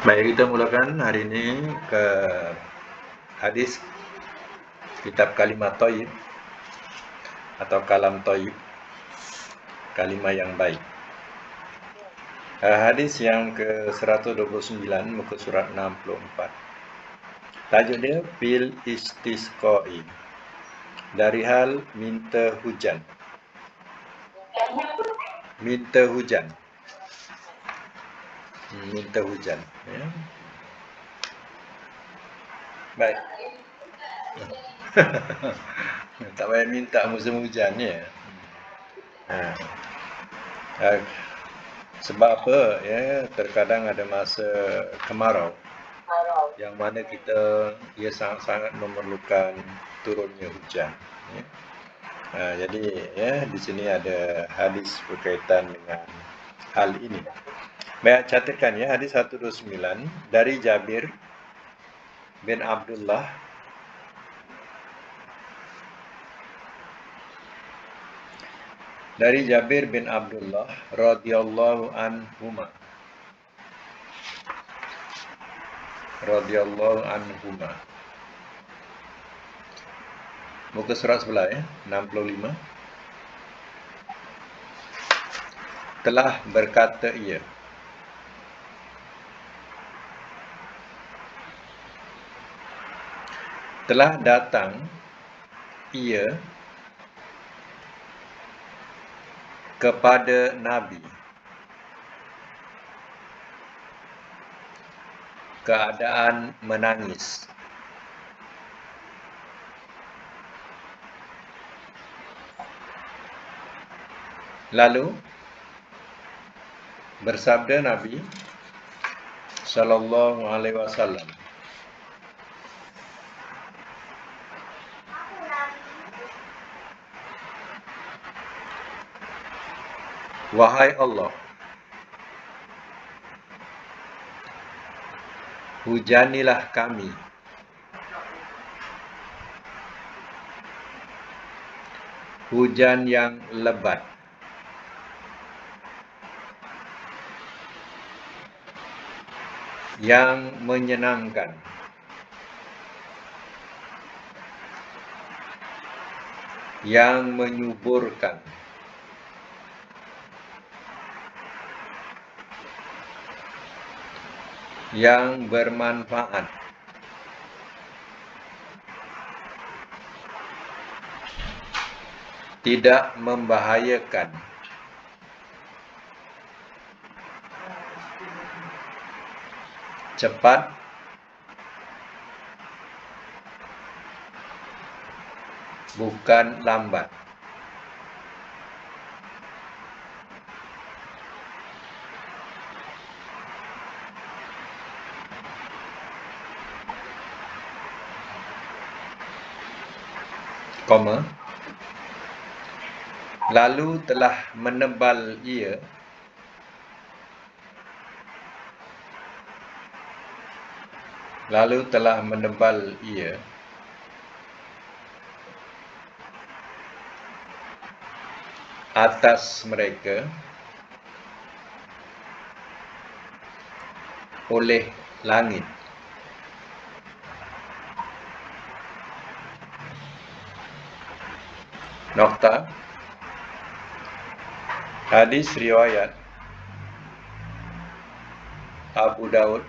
Baik, kita mulakan hari ini ke hadis kitab Kalimat Thayyib atau Kalam Thayyib, kalimah yang baik. Hadis yang ke-129 muka surat 64. Tajuk dia fil istisqai, dari hal minta hujan. Minta hujan. Minta hujan, ya. Baik. Tak payah minta musim hujan, ya. Sebab apa, ya, terkadang ada masa kemarau yang mana ia sangat-sangat memerlukan turunnya hujan, ya. Jadi, ya, di sini ada hadis berkaitan dengan hal ini. Baik, catatkan, ya, hadis 129 dari Jabir bin Abdullah radhiyallahu anhuma. Muka surat sebelah, ya, 65. Telah berkata ia, telah datang ia kepada Nabi keadaan menangis. Lalu bersabda Nabi sallallahu alaihi wasallam, wahai Allah, hujanilah kami hujan yang lebat, yang menyenangkan, yang menyuburkan, yang bermanfaat, tidak membahayakan, cepat, bukan lambat. Koma. Lalu telah menebal ia atas mereka oleh langit. Nokta. Hadis riwayat Abu Daud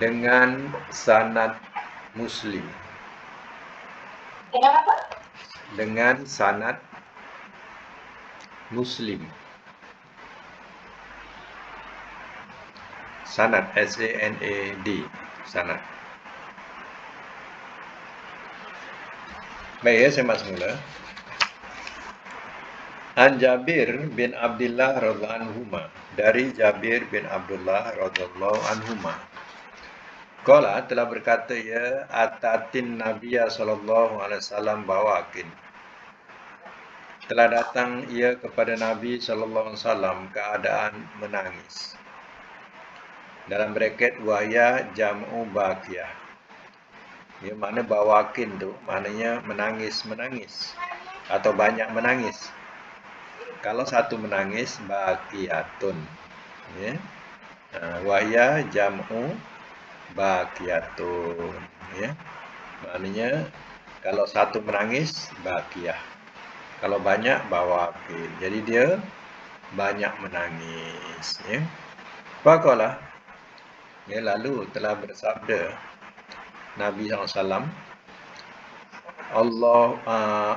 dengan sanad Muslim. Dengan sanad Muslim. Sanad, S-A-N-A-D, sanad. Baik, ya, saya masuk mula. An Jabir bin Abdullah radhiyallahu anhuma, dari Jabir bin Abdullah radhiyallahu anhuma. Qala, telah berkata ia, atatin Nabiya sallallahu alaihi wasallam bawakin. Telah datang ia kepada Nabi sallallahu alaihi wasallam keadaan menangis. Dalam braket wahya jam'u baqiyah. Ya, makna bawakin tu maknanya menangis atau banyak menangis. Kalau satu menangis bakiyatun. Ya. Wahya jam'u bakiyatun. Ya. Maknanya kalau satu menangis bakiyah. Kalau banyak bawakil. Jadi dia banyak menangis. Ya. Faqala, ya, lalu telah bersabda Nabi SAW,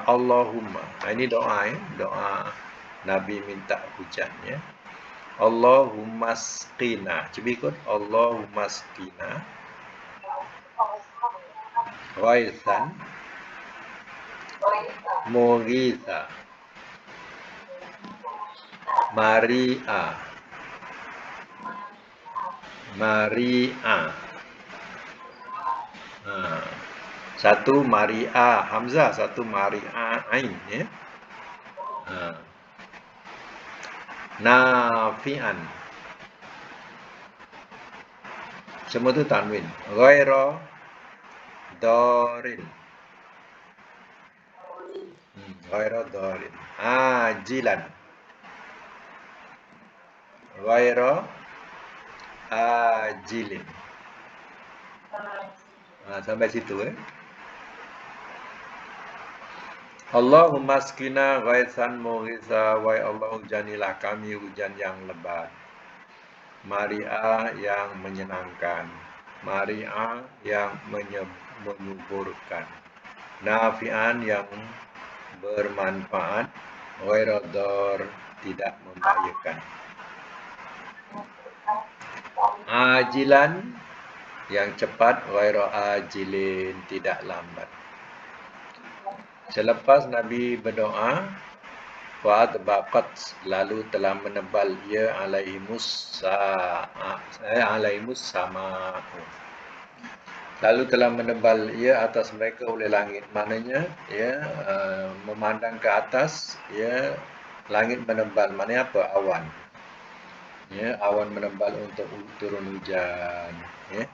Allahumma. Ini doa, ya, doa Nabi minta hujan, ya. Allahumma sqina. Cuba ikut. Allahumma sqina ghaithan mughitha mari'a mari'a. Satu mari'a hamzah, satu mari'a ain, ya. Nafi'an. Semua tu tanwin. Ghaira darin. Ghaira darin. Ajilan. Ghaira ajilin. Sampai situ, Allahumma askina ghaisan mughitha, wa Allah hujanilah kami hujan yang lebat. Mari'a yang menyenangkan, mari'a yang menyuburkan, nafi'an yang bermanfaat, ghairador tidak membahayakan, ajilan yang cepat, ghairu ajilin tidak lambat. Selepas Nabi berdoa, fa'adbaqat, lalu telah menebal ia alaihimus sama. Lalu telah menebal ia atas mereka oleh langit. Maknanya, ya, memandang ke atas, ya, langit menebal. Maknanya apa? Awan. Ya, awan menebal untuk turun hujan. Ya.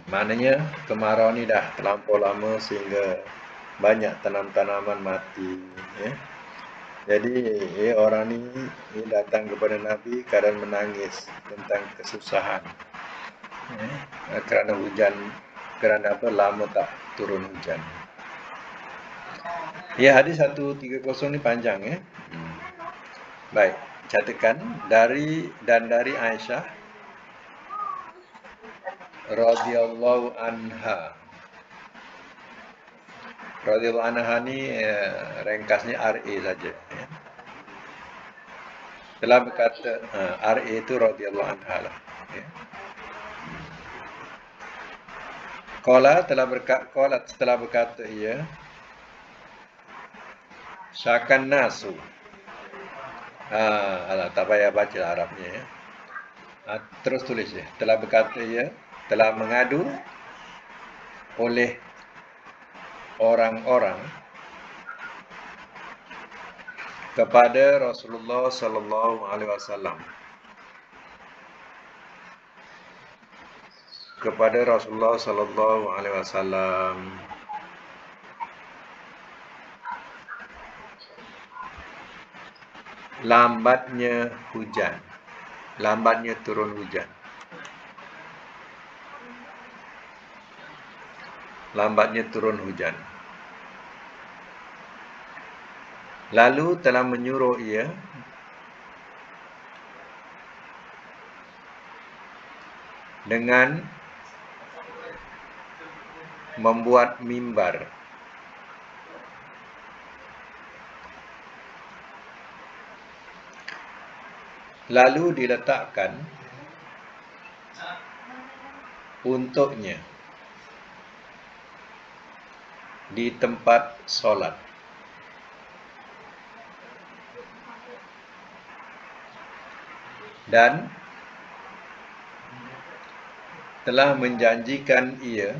Maknanya kemarau ni dah terlampau lama sehingga banyak tanam-tanaman mati. Ya. Jadi, orang ni datang kepada Nabi keadaan menangis tentang kesusahan. Ya. Kerana hujan, kerana apa? Lama tak turun hujan. Ya, hadis 130 ni panjang, ya. Baik, catatkan dari Aisyah radhiyallahu anha. Radhiyallahu anha ni ringkasnya RA saja, ya. Telah berkata RA itu radhiyallahu anha lah, ya. Qala telah berkata ia, syakan nasu. Tak payah baca Arabnya, ya. Terus tulis, ya. Telah berkata ia, telah mengadu oleh orang-orang kepada Rasulullah sallallahu alaihi wasallam. Kepada Rasulullah sallallahu alaihi wasallam lambatnya hujan, lambatnya turun hujan. Lambatnya turun hujan. Lalu telah menyuruh ia dengan membuat mimbar. Lalu diletakkan untuknya di tempat solat. Dan telah menjanjikan ia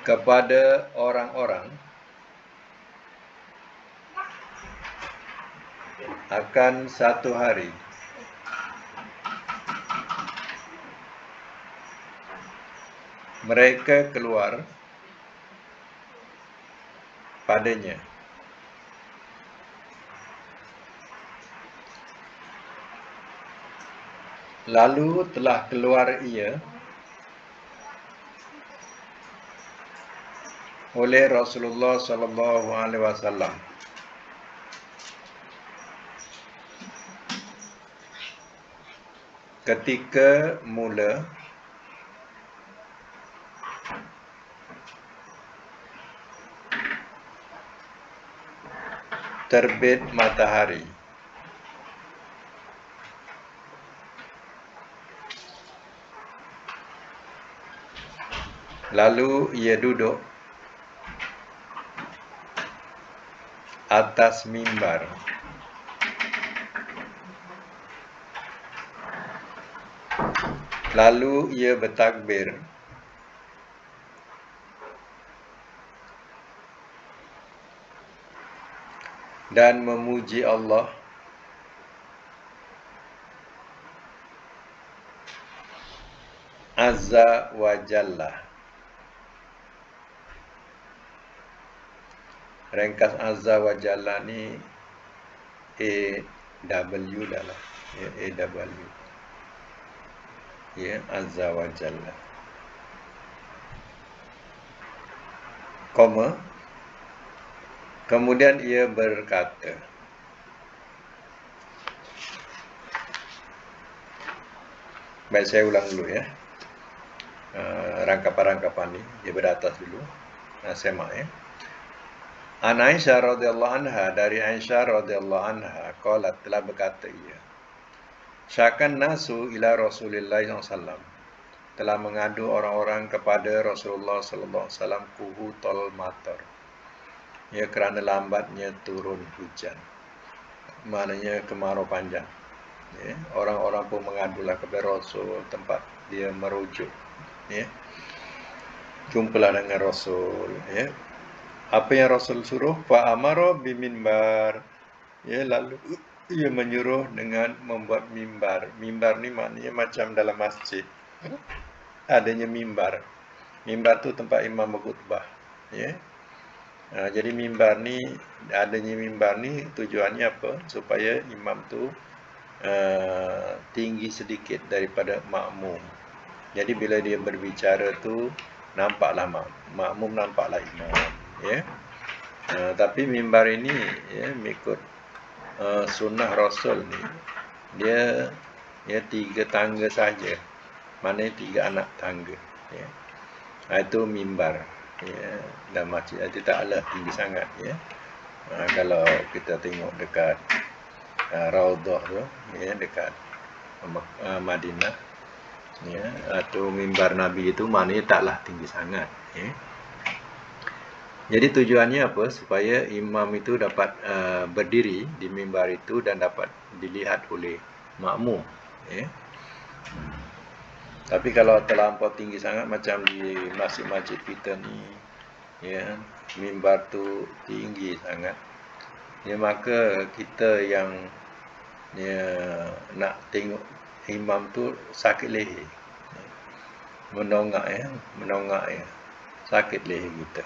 kepada orang-orang akan satu hari mereka keluar padanya. Lalu telah keluar ia oleh Rasulullah sallallahu alaihi wasallam ketika mula terbit matahari. Lalu ia duduk atas mimbar. Lalu ia bertakbir dan memuji Allah Azza wa Jalla. Ringkas Azza wa Jalla ni AW dah lah. Ya, AW. Ya, Azza wa Jalla. Koma. Kemudian ia berkata, baik, saya ulang dulu ya. Rangkapan-rangkapan ni dia beratas dulu. Semak ya. An Aisyah radhiyallahu anha, dari Aisyah radhiyallahu anha qalat, telah berkata ia, syakan nasu ila Rasulillah SAW, telah mengadu orang-orang kepada Rasulullah sallallahu alaihi wasallam kuhutul matar, ya, kerana lambatnya turun hujan, maknanya kemarau panjang. Ya, orang-orang pun mengadulah kepada Rasul tempat dia merujuk. Ya, jumpalah dengan Rasul. Ya, apa yang Rasul suruh? Fa amara bimimbar. Ya, lalu ia menyuruh dengan membuat mimbar. Mimbar ni maknanya macam dalam masjid adanya mimbar. Mimbar tu tempat imam berkhutbah. Ya. Jadi mimbar ni, adanya mimbar ni tujuannya apa? Supaya imam tu tinggi sedikit daripada makmum. Jadi bila dia berbicara tu nampaklah makmum, nampaklah imam. Ya. Tapi mimbar ini, ya, mengikut sunnah Rasul ni, dia 3 tangga saja, maknanya 3 anak tangga. Ya. Itu mimbar. Ya, dalam masjid itu taklah tinggi sangat. Ya. Kalau kita tengok dekat Raudhah tu, ya, dekat Madinah, ya, atau mimbar Nabi itu maknanya taklah tinggi sangat. Ya. Jadi tujuannya apa? Supaya imam itu dapat berdiri di mimbar itu dan dapat dilihat oleh makmum. Ya. Tapi kalau terlampau tinggi sangat macam di masjid-masjid kita ni, ya, mimbar tu tinggi sangat, ya, maka kita yang, ya, nak tengok imam tu sakit leher, menongak ya, sakit leher kita.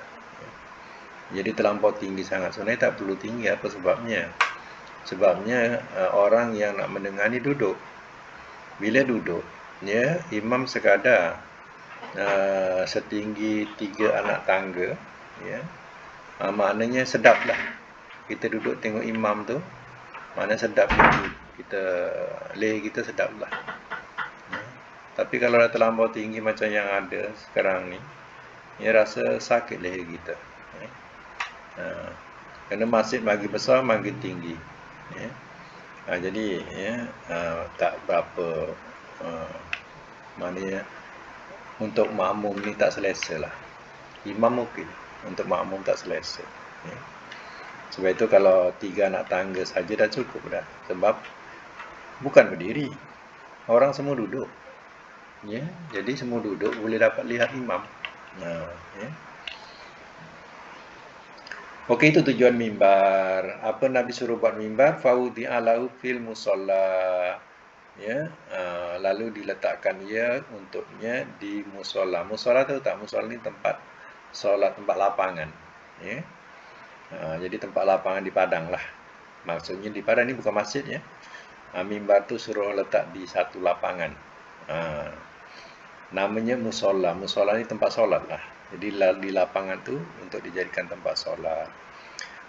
Jadi terlampau tinggi sangat. Sebenarnya tak perlu tinggi. Apa sebabnya? Sebabnya orang yang nak mendengar ni duduk. Bila duduk, ya, imam sekadar setinggi 3 anak tangga, ya, maknanya sedaplah kita duduk tengok imam tu, maknanya sedap kita leher kita sedaplah. Ya. Tapi kalau dah terlampau tinggi macam yang ada sekarang ni, ya, rasa sakit leher kita. Ya. Kerana masjid makin besar makin tinggi. Ya. Jadi, ya, tak berapa, maknanya untuk makmum ni tak selesa lah. Imam okey, untuk makmum tak selesa. Ya. Sebab itu kalau 3 anak tangga saja dah cukup dah. Sebab bukan berdiri, orang semua duduk. Ya, jadi semua duduk boleh dapat lihat imam. Ya. Okey, itu tujuan mimbar. Apa Nabi suruh buat mimbar? Faudi alahu fil musalla. Ya, lalu diletakkan ia untuknya di musola. Musola tahu tak? Musola ni tempat solat, tempat lapangan. Ya. Jadi tempat lapangan di padang lah. Maksudnya di padang ni bukan masjid ya. Mimbar tu suruh letak di satu lapangan. Namanya musola. Musola ni tempat solat lah. Jadi di lapangan tu untuk dijadikan tempat solat.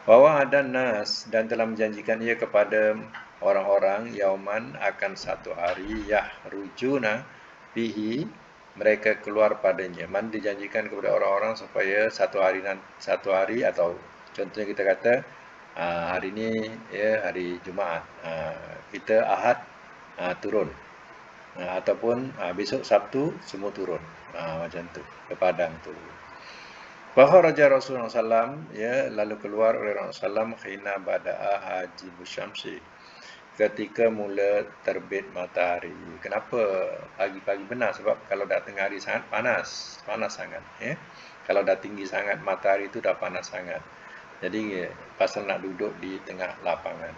Bahwa ada nas dan telah menjanjikan ia kepada orang-orang yauman akan satu hari rujuna bihi mereka keluar padanya. Man dijanjikan kepada orang-orang supaya satu hari atau contohnya kita kata hari ini ya hari Jumaat, kita Ahad turun, ataupun besok Sabtu semua turun, macam tu ke padang tu. Raja Rasulullah SAW ya lalu keluar oleh Rasulullah SAW khina bada'a haji musyamsi ketika mula terbit matahari. Kenapa pagi-pagi benar? Sebab kalau dah tengah hari sangat panas sangat ya. Kalau dah tinggi sangat matahari itu dah panas sangat. Jadi pasal nak duduk di tengah lapangan.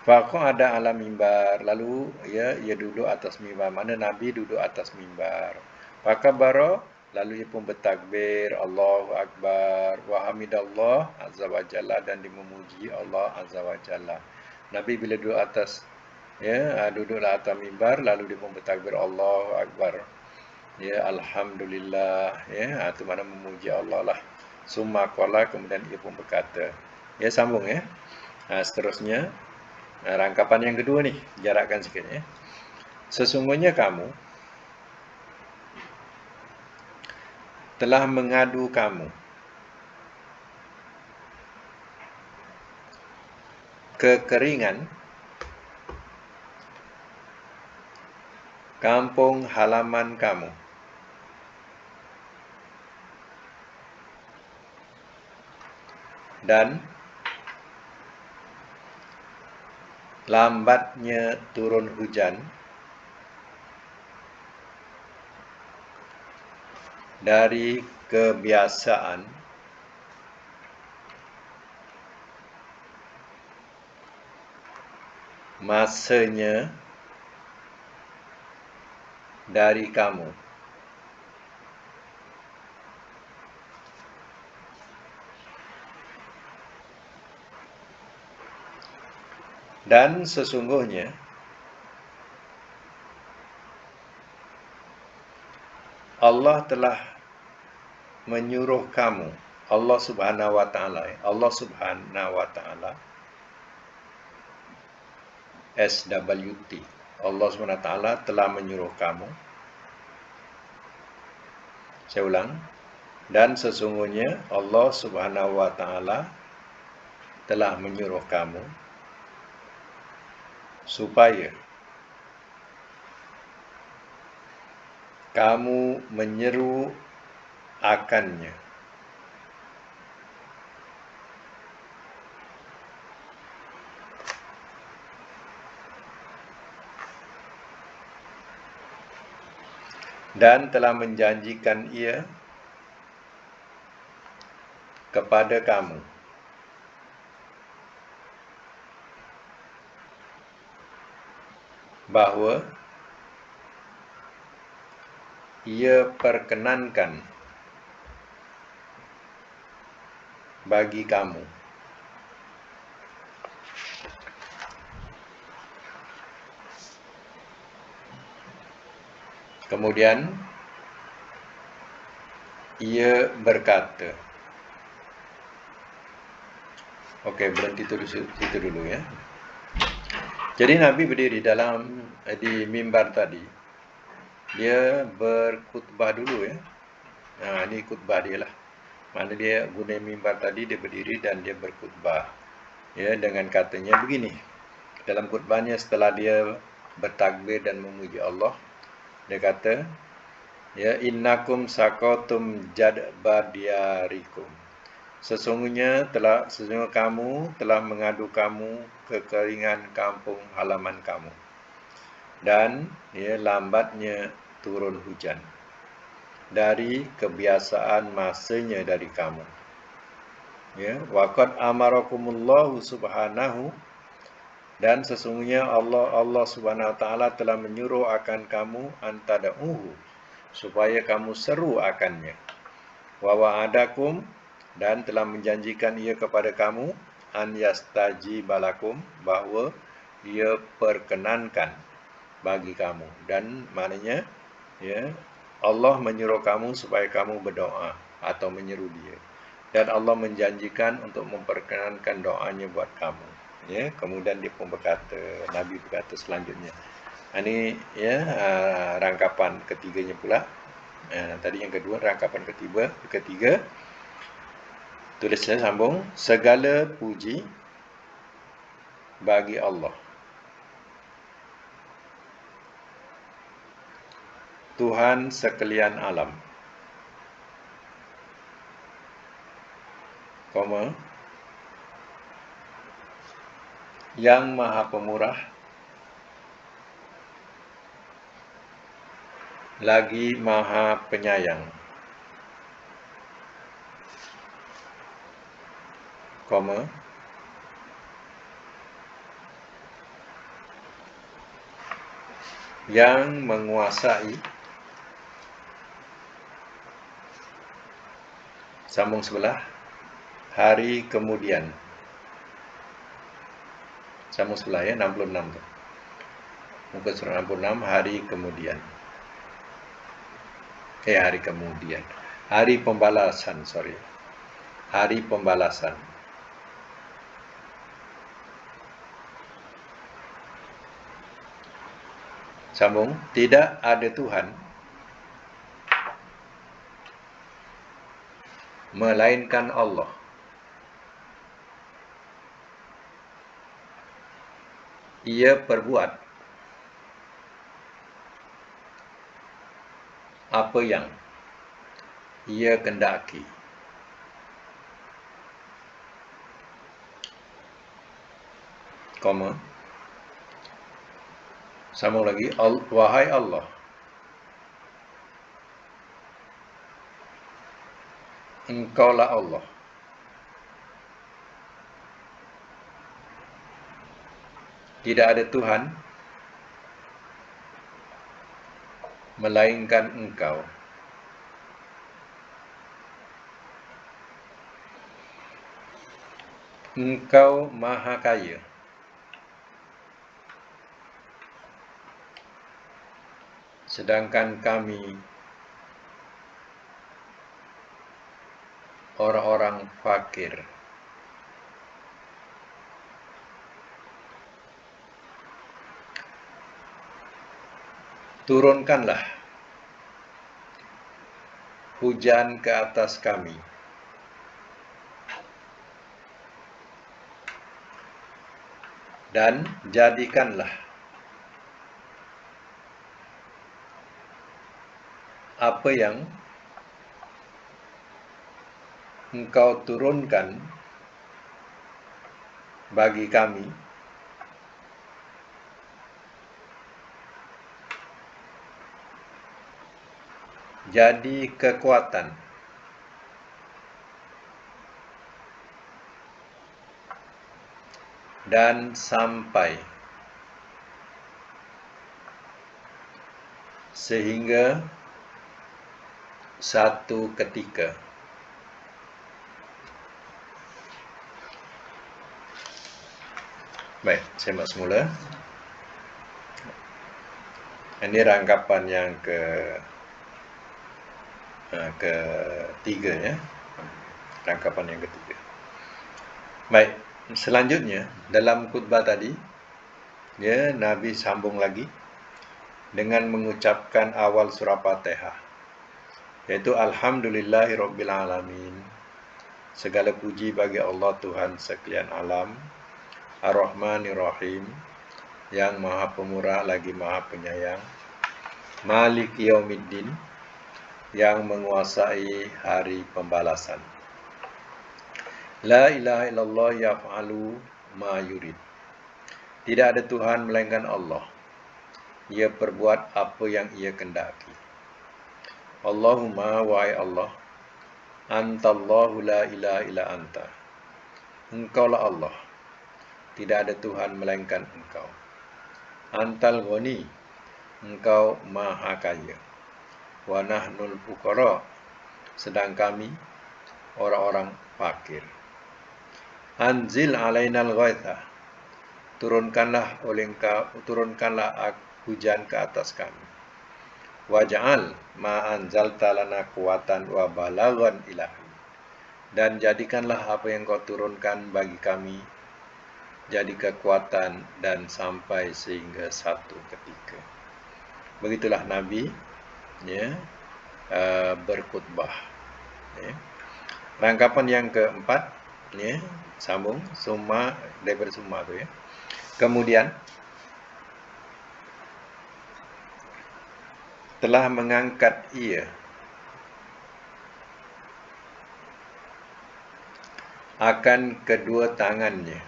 Faqo ada alam mimbar, lalu ia duduk atas mimbar. Mana Nabi duduk atas mimbar. Fakabara, lalu ia pun bertakbir, Allahu Akbar, wa hamidallah azza wa jalla, dan dimemuji Allah azza wa jalla. Nabi bila duduk atas duduklah atas mimbar, lalu dia pun bertakbir Allahu Akbar. Ya, alhamdulillah, ya, itu mana memuji Allah lah. Summa qala, kemudian ia pun berkata. Ya, sambung ya. Seterusnya rangkapan yang kedua ni, jarakkan sikit ya. Sesungguhnya kamu telah mengadu kamu kekeringan kampung halaman kamu dan lambatnya turun hujan dari kebiasaan masanya dari kamu. Dan sesungguhnya Allah telah menyuruh kamu, Allah Subhanahu wa taala, SWT, Allah Subhanahu wa taala telah menyuruh kamu. Saya ulang. Dan sesungguhnya Allah Subhanahu wa taala telah menyuruh kamu supaya kamu menyeru akannya. Dan telah menjanjikan ia kepada kamu bahawa ia perkenankan bagi kamu kemudian ia berkata, okey, berhenti situ dulu ya. Jadi Nabi berdiri di mimbar tadi. Dia berkhutbah dulu ya. Ini khutbah dia lah. Mana dia guna mimbar tadi, dia berdiri dan dia berkhutbah. Ya, dengan katanya begini. Dalam khutbahnya setelah dia bertakbir dan memuji Allah, dia kata, ya, innakum saqatum jadbadiarikum. Sesungguhnya kamu telah mengadu kamu kekeringan kampung halaman kamu. Dan lambatnya turun hujan dari kebiasaan masanya dari kamu. Ya, waqad amarakumullahu subhanahu, dan sesungguhnya Allah Subhanahu wa taala telah menyuruh akan kamu antada'uhu, supaya kamu seru akannya. Wa wa'adakum, dan telah menjanjikan ia kepada kamu an yastajibalakum, bahawa ia perkenankan bagi kamu. Dan maknanya ya, Allah menyuruh kamu supaya kamu berdoa atau menyeru dia, dan Allah menjanjikan untuk memperkenankan doanya buat kamu. Ya, kemudian dia pun berkata, Nabi berkata selanjutnya. Ini ya rangkapan ketiganya pula. Tadi yang kedua, rangkapan ketiga. Tulisnya sambung, segala puji bagi Allah, Tuhan sekalian alam, yang Maha Pemurah lagi Maha Penyayang, yang menguasai, sambung sebelah, hari kemudian. Sambung sebelah ya, 66 tu. Muka surat 66, hari kemudian. Hari kemudian. Hari pembalasan, Hari pembalasan. Sambung, tidak ada Tuhan melainkan Allah. Ia perbuat apa yang ia kendaki. Sambung lagi, wahai Allah, Engkaulah Allah. Tidak ada Tuhan melainkan Engkau. Engkau Maha Kaya, sedangkan kami orang-orang fakir. Turunkanlah hujan ke atas kami, dan jadikanlah apa yang Engkau turunkan bagi kami jadi kekuatan dan sampai sehingga satu ketika. Baik, semak semula. Ini rangkapan yang ketiga ya. Rangkapan yang ketiga. Baik, selanjutnya dalam khutbah tadi ya, Nabi sambung lagi dengan mengucapkan awal surah Fatihah, yaitu Alhamdulillahirabbil alamin. Segala puji bagi Allah Tuhan sekalian alam, Ar-Rahmanir-Rahim, yang Maha Pemurah lagi Maha Penyayang, Maliki Yaumiddin, yang menguasai hari pembalasan. La ilaha illallah yaf'alu ma yurid. Tidak ada Tuhan melainkan Allah. Ia perbuat apa yang ia kendaki. Allahumma, wahai Allah, Antallahu la ilaha illa anta. Engkaulah Allah. Tidak ada Tuhan melainkan Engkau. Antal ghani. Engkau Maha Kaya. Wa nahnul fuqara. Sedang kami orang-orang fakir. Anzil alainal ghaitha, turunkanlah hujan ke atas kami. Waj'al ma anzalta lana quwwatan wa balaghan ilahi, dan jadikanlah apa yang kau turunkan bagi kami jadi kekuatan dan sampai sehingga satu ketika. Begitulah Nabi berkhutbah. Rangkapan yang keempat, sambung summa daripada summa tu ya. Kemudian telah mengangkat ia akan kedua tangannya,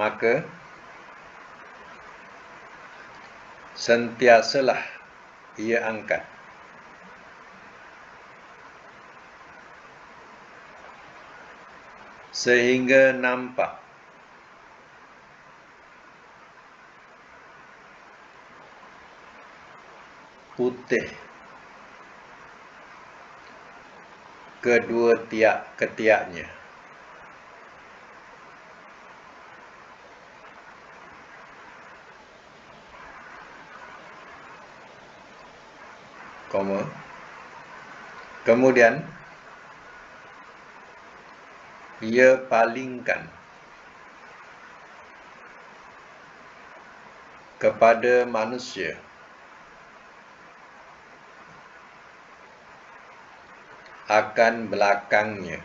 maka sentiasalah ia angkat sehingga nampak putih kedua ketiaknya. Kemudian ia palingkan kepada manusia akan belakangnya,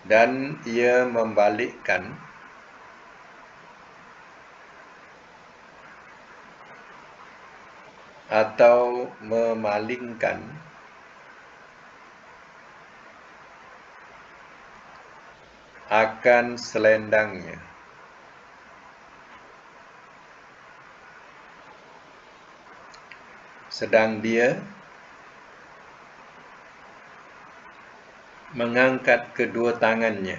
dan ia membalikkan atau memalingkan akan selendangnya, sedang dia mengangkat kedua tangannya.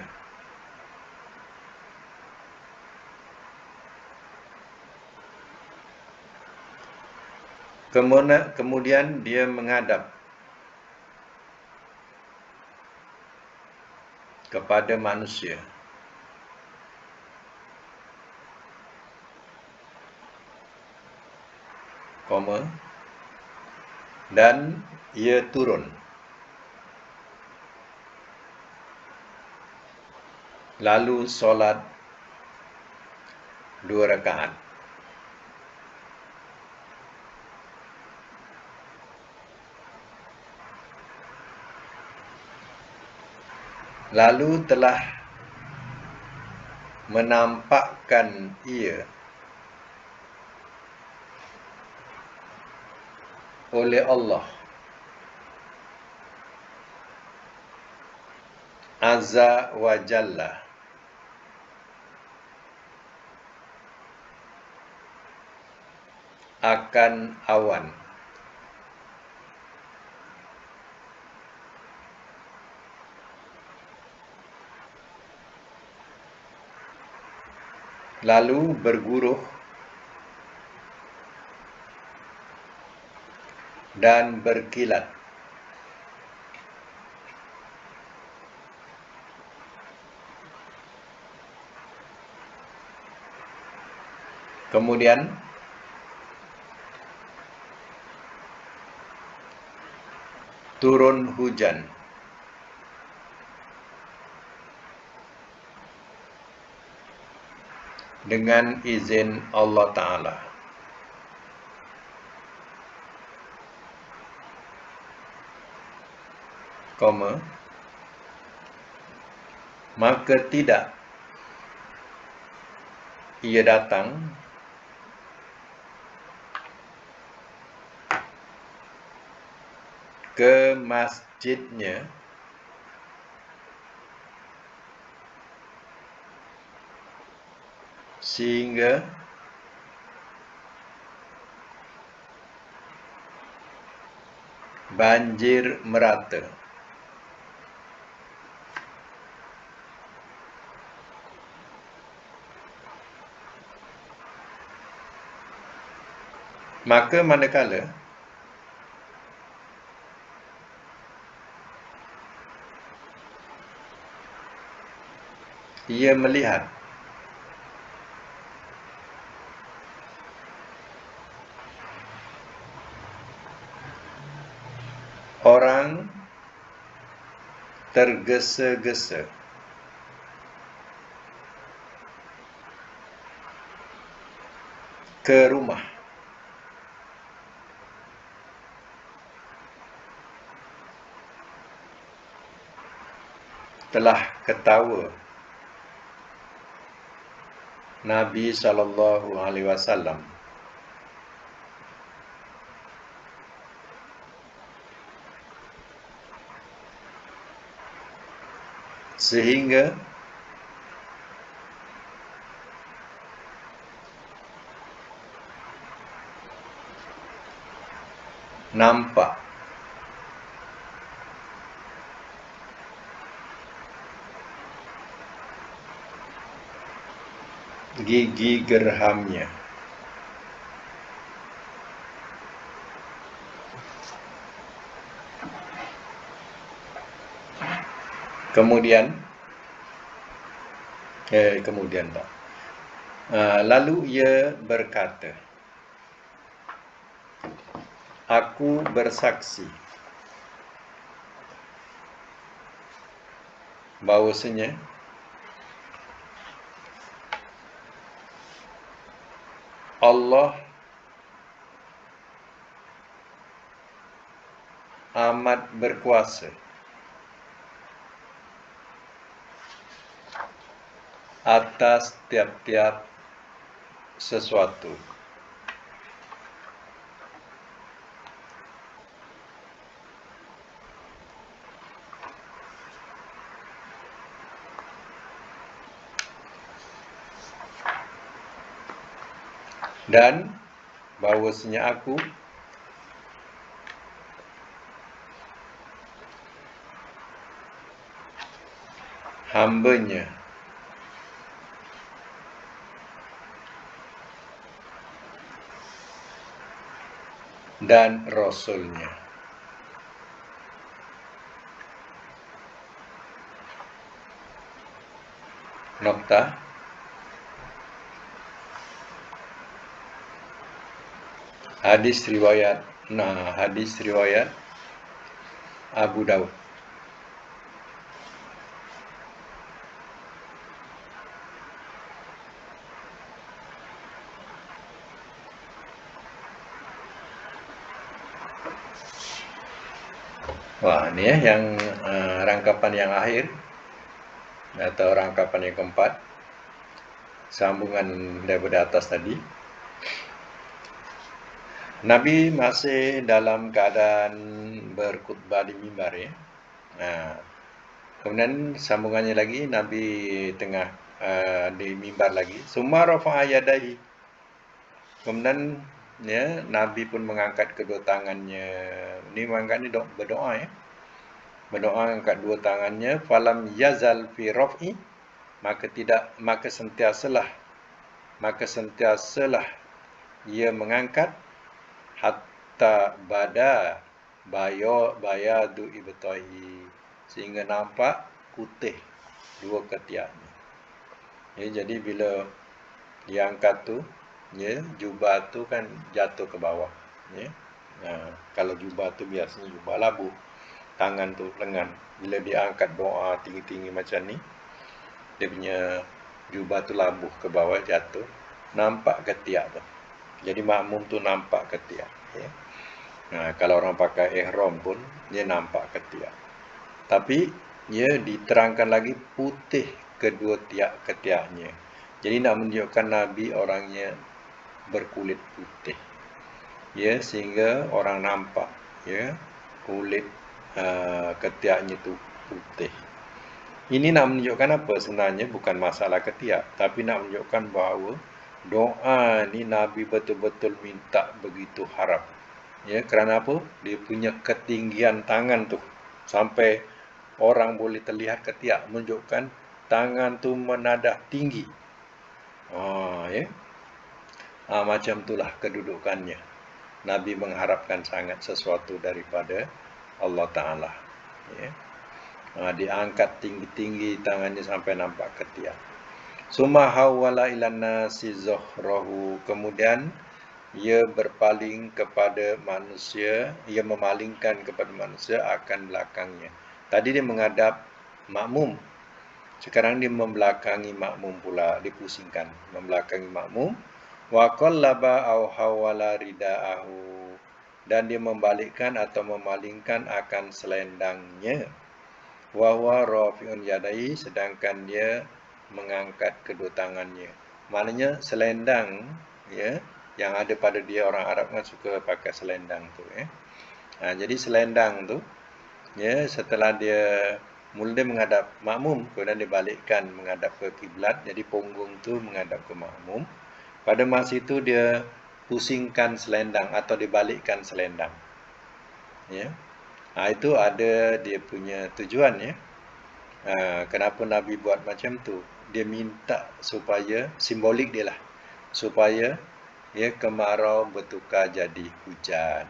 Kemudian dia menghadap kepada manusia, dan ia turun, lalu solat 2 rakaat. Lalu telah menampakkan ia oleh Allah Azza wa Jalla akan awan. Lalu berguruh dan berkilat. Kemudian turun hujan dengan izin Allah Ta'ala. Maka tidak ia datang ke masjidnya sehingga banjir merata. Maka manakala ia melihat orang tergesa-gesa ke rumah, telah ketawa Nabi SAW, sehingga nampak gigi gerhamnya. Kemudian tak. Lalu ia berkata, aku bersaksi bahawasanya Allah amat berkuasa atas tiap-tiap sesuatu. Dan bahawasanya aku hamba-Nya dan Rasul-Nya. Nokta. Hadis riwayat Abu Daud. Wah, ini ya yang rangkapan yang akhir atau rangkapan yang keempat, sambungan daripada atas tadi. Nabi masih dalam keadaan berkhutbah di mimbar ya. Kemudian sambungannya lagi, Nabi tengah di mimbar lagi. Summa rafa'a yadayhi. Kemudian ya, Nabi pun mengangkat kedua tangannya. Ini mengangkat ni berdoa ya. Berdoa angkat dua tangannya, falam yazal fi raf'i, maka sentiasalah ia mengangkat hatta bayadu ibtahi, sehingga nampak putih dua ketiaknya. Ya, jadi bila diangkat tu, ya, jubah tu kan jatuh ke bawah, ya. Kalau jubah tu biasanya jubah labu, tangan tu lengan. Bila diangkat doa tinggi-tinggi macam ni, dia punya jubah tu labuh ke bawah, jatuh, nampak ketiak tu. Jadi makmum tu nampak ketiak ya. Kalau orang pakai ihram pun dia nampak ketiak. Tapi dia diterangkan lagi putih kedua ketiaknya. Jadi nak menunjukkan Nabi orangnya berkulit putih. Ya, sehingga orang nampak ya kulit ketiaknya tu putih. Ini nak menunjukkan apa sebenarnya? Bukan masalah ketiak, tapi nak menunjukkan bahawa doa ni Nabi betul-betul minta begitu harap. Ya, kerana apa? Dia punya ketinggian tangan tu sampai orang boleh terlihat ketiak, menunjukkan tangan tu menadah tinggi. Ya. Macam itulah kedudukannya. Nabi mengharapkan sangat sesuatu daripada Allah Ta'ala. Ya. Diangkat tinggi-tinggi tangannya sampai nampak ketiak. Summa hawwala ilan nasi zuhrahu. Kemudian ia berpaling kepada manusia, ia memalingkan kepada manusia akan belakangnya. Tadi dia menghadap makmum. Sekarang dia membelakangi makmum pula, dipusingkan, membelakangi makmum. Wa qallaba aw hawwala ridaahu. Dan dia membalikkan atau memalingkan akan selendangnya. Wa huwa rafi'un yadai, sedangkan dia mengangkat kedua tangannya. Maknanya selendang, ya, yang ada pada dia, orang Arab kan suka pakai selendang tu, ya. Jadi selendang tu, ya, setelah dia mula dia menghadap makmum, kemudian dia balikkan menghadap ke kiblat, jadi punggung tu menghadap ke makmum. Pada masa itu dia pusingkan selendang atau dibalikkan selendang. Ya. Itu ada dia punya tujuan, ya. Kenapa Nabi buat macam tu? Dia minta supaya, simbolik dia lah, supaya ya kemarau bertukar jadi hujan.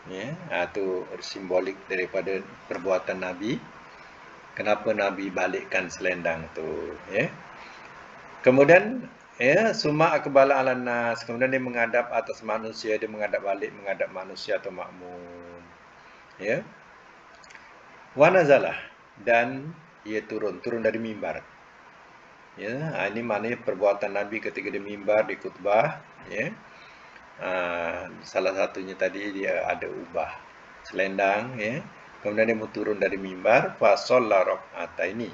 Ya, itu simbolik daripada perbuatan Nabi. Kenapa Nabi balikkan selendang tu? Ya. Kemudian ya, summa aqbala 'alan nas, kemudian dia menghadap atas manusia, dia menghadap balik menghadap manusia atau makmum. Ya. Wa nazalah, dan ia turun dari mimbar. Ya, ini maknanya perbuatan Nabi ketika di mimbar, di khutbah, ya. Salah satunya tadi dia ada ubah selendang, ya. Kemudian dia turun dari mimbar, fa shalla raka'ataini.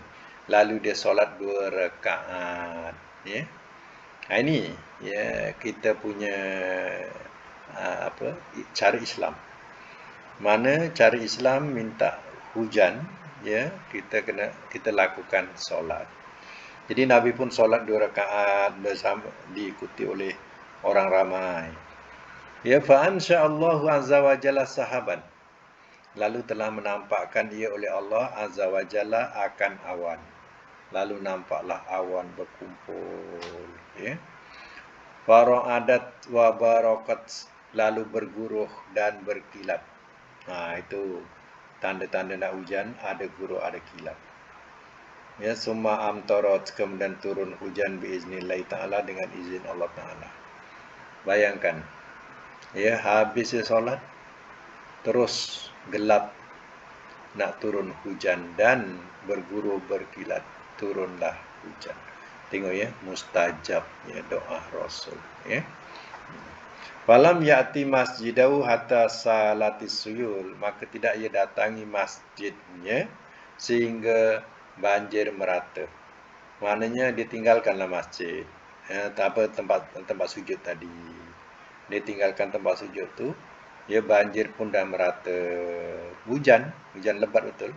Lalu dia solat 2 rakaat, ya. Ini ya kita punya cara Islam. Mana cara Islam minta hujan, ya, kita lakukan solat. Jadi Nabi pun solat 2 rakaat bersama, diikuti oleh orang ramai. Ya, fa ansya'allahu azza wa jalla sahaban. Lalu telah menampakkan ia oleh Allah azza wa jalla akan awan. Lalu nampaklah awan berkumpul, ya. Fara'adat wa barakat, lalu berguruh dan berkilat. Itu tanda-tanda nak hujan, ada guruh, ada kilat. Ya, summa amtarat, kemudian turun hujan biiznillah ta'ala, dengan izin Allah Ta'ala. Bayangkan, ya, habis solat, terus gelap, nak turun hujan, dan berguruh berkilat, turunlah hujan. Tengok ya, mustajab ya doa Rasul, ya. Falam ya'ti masjidahu hatta salatis suyul, maka tidak ia datangi masjidnya sehingga banjir merata. Maknanya dia tinggalkanlah masjid, tempat sujud tadi. Dia tinggalkan tempat sujud tu, ya, banjir pun dah merata. Hujan lebat betul.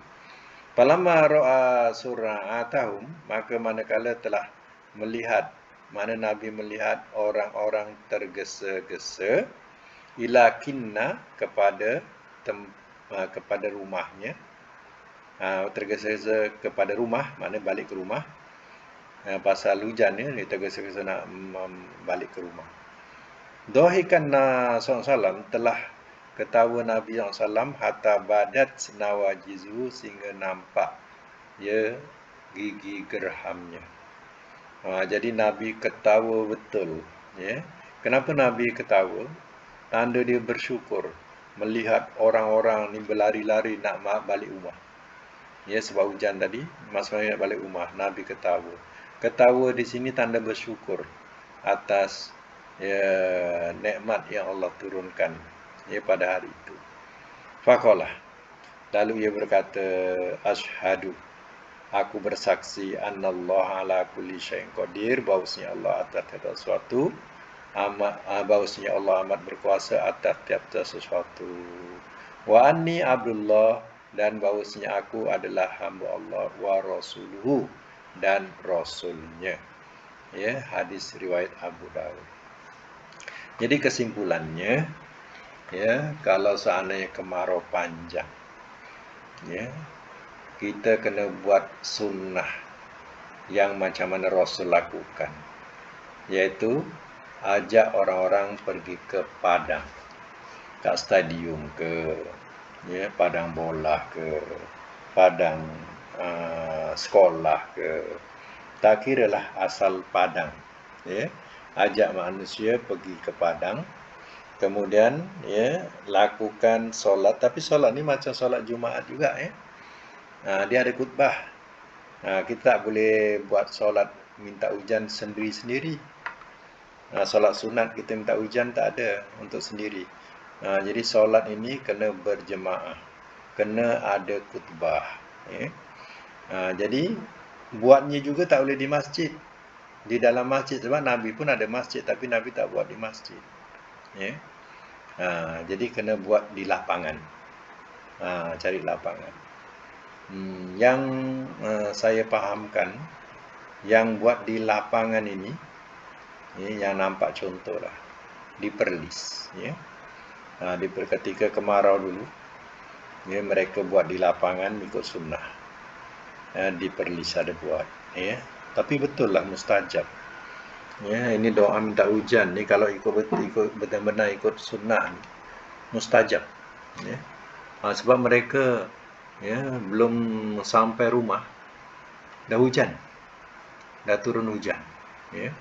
Falamma ra'a sur'atahum, maka manakala telah melihat, mana Nabi melihat orang-orang tergesa-gesa, ila kinna, kepada rumahnya. Tergesa-gesa kepada rumah, mana balik ke rumah. Pasal hujan ni, dia tergesa-gesa nak balik ke rumah. Dhahikan SAW, telah ketawa Nabi SAW, hatta badat nawajizu, sehingga nampak ya gigi gerhamnya. Jadi Nabi ketawa betul, ya. Kenapa Nabi ketawa? Tanda dia bersyukur melihat orang-orang ni berlari-lari nak balik rumah. Ya, sebab hujan tadi, maksudnya nak balik rumah, Nabi ketawa. Ketawa di sini tanda bersyukur atas ya nikmat yang Allah turunkan ya pada hari itu. Faqalah, lalu ia berkata, asyhadu, aku bersaksi, annallaha ala kulli syai'in qadir, bahawasanya Allah atas tiap sesuatu, bahawasanya Allah amat berkuasa atas tiap sesuatu. Wa anni abdullah, dan bahawasanya aku adalah hamba Allah, wa rasuluhu, dan rasulnya. Ya, hadis riwayat Abu Dawud. Jadi kesimpulannya, ya, kalau seandainya kemarau panjang, ya, kita kena buat sunnah yang macam mana Rasul lakukan, yaitu ajak orang-orang pergi ke padang. kat stadium ke, ya, padang bola ke, padang sekolah ke, tak kira lah asal padang, ya, ajak manusia pergi ke padang, kemudian ya lakukan solat, tapi solat ni macam solat Jumaat juga, ya. Dia ada khutbah. Kita tak boleh buat solat minta hujan sendiri-sendiri. Solat sunat kita minta hujan tak ada untuk sendiri. Jadi solat ini kena berjemaah, kena ada khutbah, ya. Jadi buatnya juga tak boleh di masjid, di dalam masjid, sebab Nabi pun ada masjid tapi Nabi tak buat di masjid, ya. Jadi kena buat di lapangan, cari lapangan. Yang saya fahamkan, yang buat di lapangan ini, ya, yang nampak contoh lah di Perlis, ya. Ketika kemarau dulu, ya, mereka buat di lapangan ikut sunnah. Di Perlis ada buat, ya. Tapi betul lah mustajab. Ya, ini doa minta hujan ni kalau ikut benar-benar ikut sunnah ni, mustajab, ya. Sebab mereka, ya, belum sampai rumah dah hujan, dah turun hujan, ya.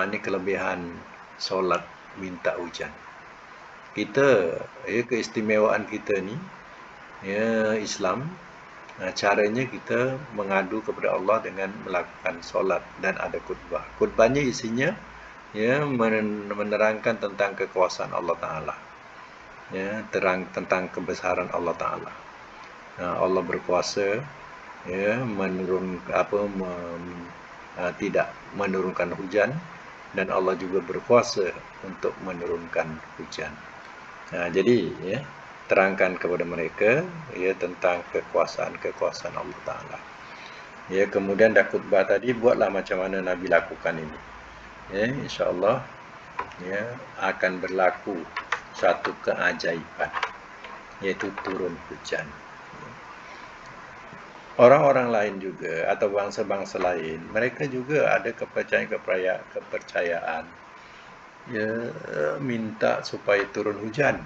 Ini kelebihan solat minta hujan. Kita, ya, keistimewaan kita ni, ya, Islam, caranya kita mengadu kepada Allah dengan melakukan solat dan ada khutbah. Khutbahnya isinya, ya, menerangkan tentang kekuasaan Allah Ta'ala, ya, terang tentang kebesaran Allah Ta'ala. Allah berkuasa, ya, tidak menurunkan hujan, dan Allah juga berkuasa untuk menurunkan hujan. Jadi, ya, terangkan kepada mereka, ya, tentang kekuasaan Allah Ta'ala. Ya, kemudian dah khutbah tadi, buatlah macam mana Nabi lakukan ini. Ya, insya-Allah, ya, akan berlaku satu keajaiban, yaitu turun hujan. Orang-orang lain juga atau bangsa-bangsa lain, mereka juga ada kepercayaan, ya, minta supaya turun hujan.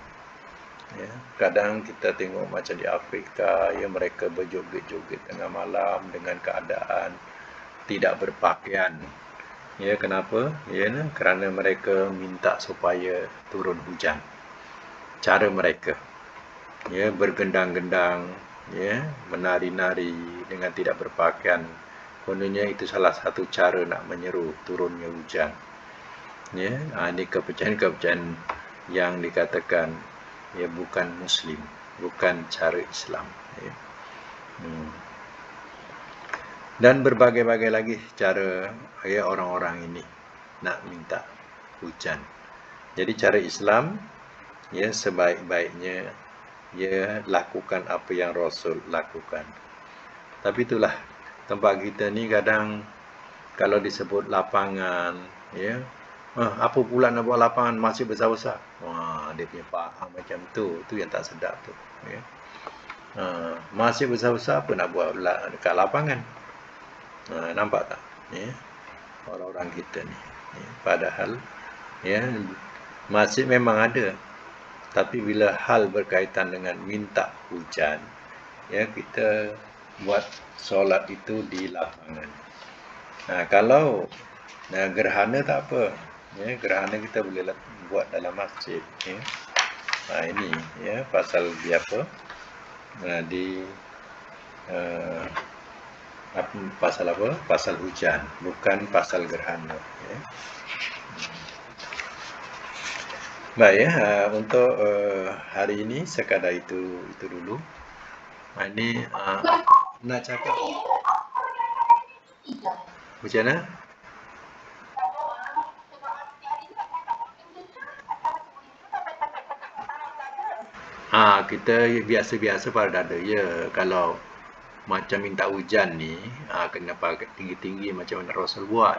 Ya, kadang kita tengok macam di Afrika, ya, mereka berjoget-joget tengah malam dengan keadaan tidak berpakaian. Ya, kenapa? Ya, kerana mereka minta supaya turun hujan. Cara mereka, ya, bergendang-gendang, ya, menari-nari dengan tidak berpakaian. Kononnya itu salah satu cara nak menyeru turunnya hujan. Ya, ini kepercayaan yang dikatakan, ya, bukan Muslim, bukan cara Islam, ya. Dan berbagai-bagai lagi cara, ya, orang-orang ini nak minta hujan. Jadi cara Islam, ya, sebaik-baiknya, ya, lakukan apa yang Rasul lakukan. Tapi itulah, tempat kita ni kadang kalau disebut lapangan, ya, apa pula nak buat lapangan masih besar-besar. Dia punya faham macam tu yang tak sedap tu, ya. Masih besar-besar apa nak buat dekat lapangan. Nampak tak, ya, orang-orang kita ni, ya, padahal, ya, masjid memang ada, tapi bila hal berkaitan dengan minta hujan, ya, kita buat solat itu di lapangan. Kalau gerhana tak apa, ya, gerhana kita boleh buat dalam masjid, ya. Ini, ya, pasal dia apa, pasal apa? Pasal hujan, bukan pasal gerhana, ya. Baik, ya, untuk hari ini sekadar itu dulu. Ini nak cakap macam mana? Kita biasa-biasa pada ada, ya. Kalau macam minta hujan ni, kena pakai tinggi-tinggi macam mana Rasul buat,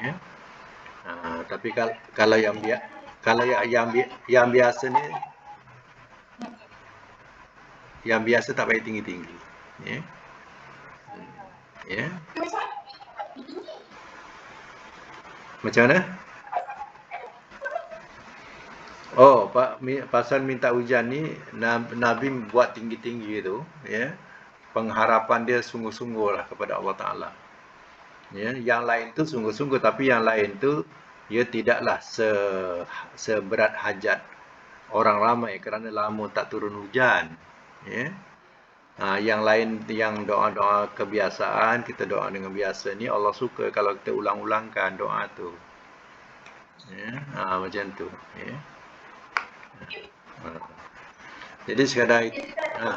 ya. Tapi kalau yang biasa ni, yang biasa tak payah tinggi-tinggi, ya. Ya. Macam mana? Oh, pasal minta hujan ni Nabi buat tinggi-tinggi tu, ya. Pengharapan dia sungguh-sungguh lah kepada Allah Taala. Ya, yang lain tu sungguh-sungguh, tapi yang lain tu ia tidaklah seberat hajat orang ramai kerana lama tak turun hujan. Ya. Yang lain yang doa-doa kebiasaan, kita doa dengan biasa ni Allah suka kalau kita ulang-ulangkan doa tu. Ya, macam tu. Ya. Ha. Jadi sekadar itu. Ha.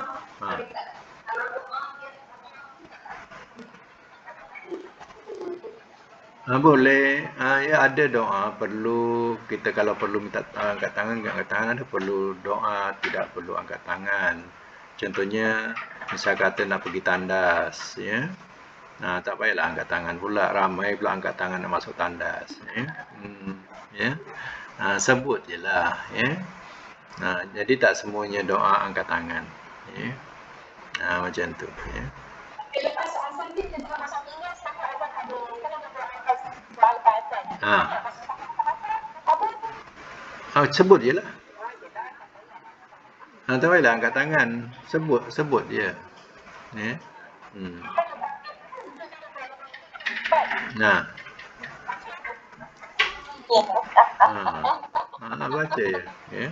Ha. Boleh. Ya ada doa perlu kita kalau perlu minta angkat tangan ada perlu doa, tidak perlu angkat tangan. Contohnya misal kata nak pergi tandas, ya. Tak payahlah angkat tangan pula, ramai pula angkat tangan nak masuk tandas, ya. Ya. Sebut je lah, ya. Jadi tak semuanya doa angkat tangan, ya. Macam tu, ya. Lepas azan ni kita macam ingat setakat azan ada kalau kita angkat soal azan. Apa? Sebut je lah. Tak payahlah angkat tangan. Sebut je. Ya. Nah. Baca je. Ya.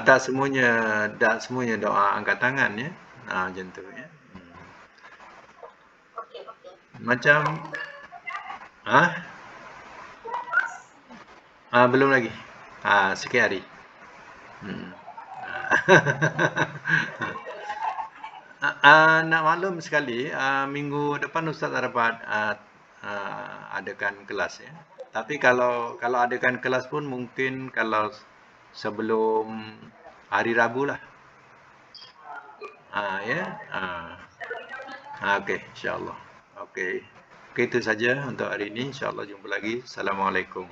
Tak semuanya doa angkat tangan, ya. Macam tu, ya. Macam belum lagi. Sikit hari. Nak maklum sekali, minggu depan Ustaz dapat adakan kelas, ya. Tapi kalau adakan kelas pun mungkin kalau sebelum hari Rabu lah. Ya. Okey, insya-Allah. Okey. Itu saja untuk hari ini. Insya-Allah jumpa lagi. Assalamualaikum.